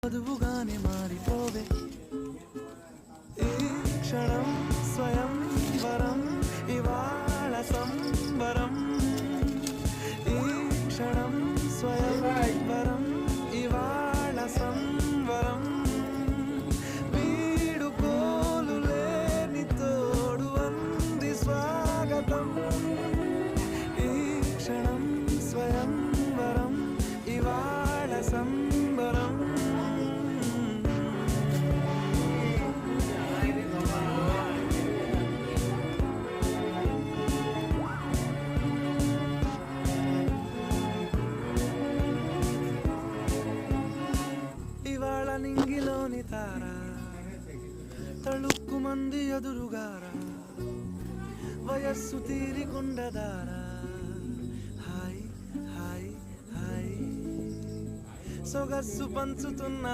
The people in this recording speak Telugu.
మధువుగానే మారిపోవే ఈ క్షణం స్వయం వరం ఇవాళ సంబరం ఈ క్షణం స్వయం వరం ఇవాళ సంబరం వీడుకోలు లేని తోడు అంది స్వాగతం ఈ క్షణం స్వయం వరం ఇవాళ సంబరం ఇవాళ నింగిలోని తార తళుక్కు మంది ఎదురుగారా వయస్సు తీరికుండదారా హాయ్ హాయ్ హాయ్ సొగస్సు పంచుతున్న